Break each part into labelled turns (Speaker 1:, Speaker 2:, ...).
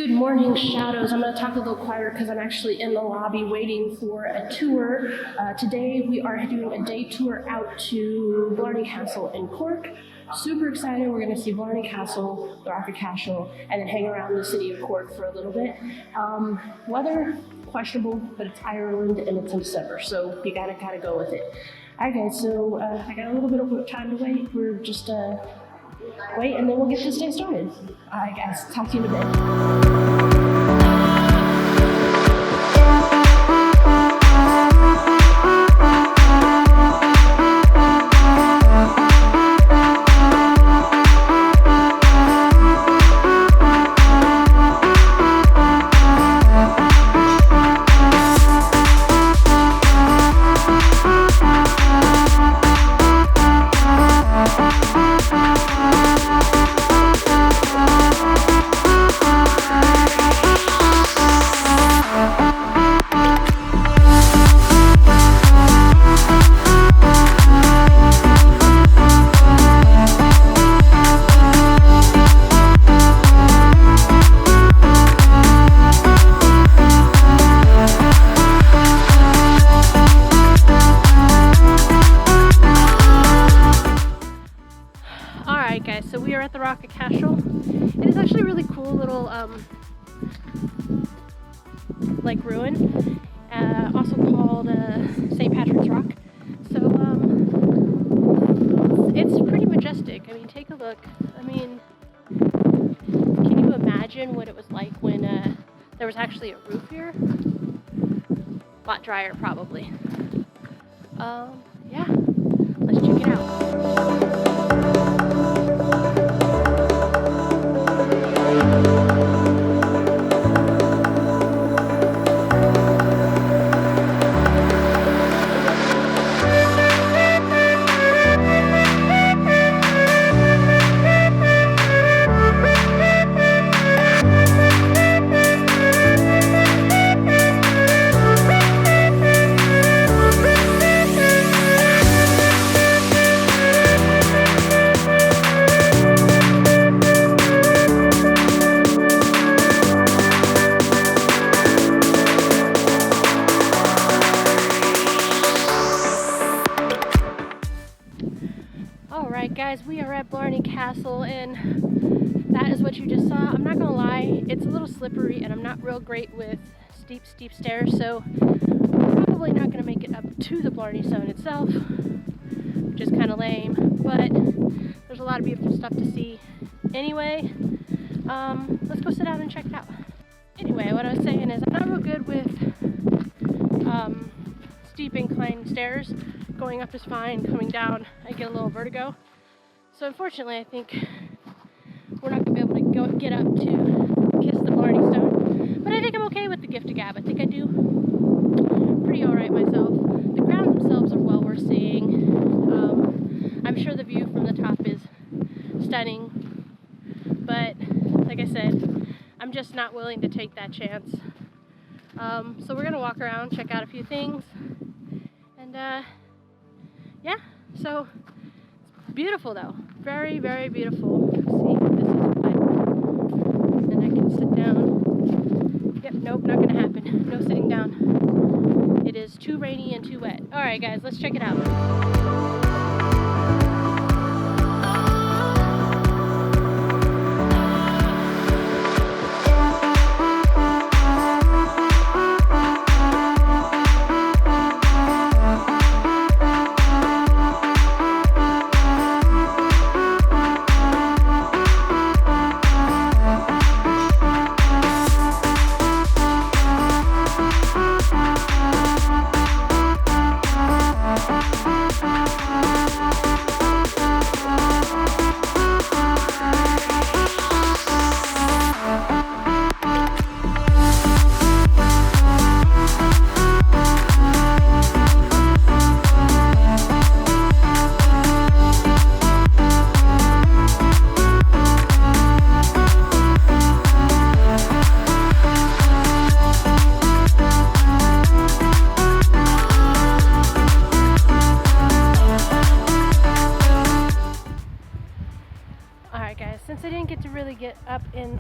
Speaker 1: Good morning, Shadows. I'm going to talk a little quieter because I'm actually in the lobby waiting for a tour. Today we are doing a day tour out to Blarney Castle in Cork. Super excited. We're going to see Blarney Castle, the Rock of Cashel, and then hang around the city of Cork for a little bit. Weather, questionable, but it's Ireland and it's in December, so you gotta go with it. Alright guys, so I got a little bit of time to wait. We're just wait and then we'll get this day started. Alright guys, talk to you in a bit. Alright guys, so we are at the Rock of Cashel. It is actually a really cool little like ruin, also called St. Patrick's Rock. So it's pretty majestic. I mean, take a look. I mean, can you imagine what it was like when there was actually a roof here? A lot drier probably. Yeah, let's check it out. Alright guys, we are at Blarney Castle and that is what you just saw. I'm not gonna lie, it's a little slippery and I'm not real great with steep stairs, so I'm probably not gonna make it up to the Blarney Stone itself, which is kind of lame, but there's a lot of beautiful stuff to see anyway. Let's go sit down and check it out. Anyway, what I was saying is I'm not real good with steep incline stairs. Going up is fine, coming down I get a little vertigo. So unfortunately I think we're not going to be able to get up to kiss the Blarney Stone. But I think I'm okay with the gift of gab. I think I do pretty alright myself. The grounds themselves are well worth seeing. I'm sure the view from the top is stunning. But like I said, I'm just not willing to take that chance. So we're going to walk around, check out a few things. And yeah, so it's beautiful though. Very, very beautiful. Let's see, this is what, and I can sit down. Yep, nope, not gonna happen. No sitting down. It is too rainy and too wet. Alright guys, let's check it out.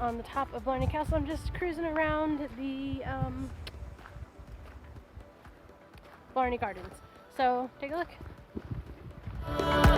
Speaker 1: on the top of Blarney Castle. I'm just cruising around the Blarney Gardens. So take a look.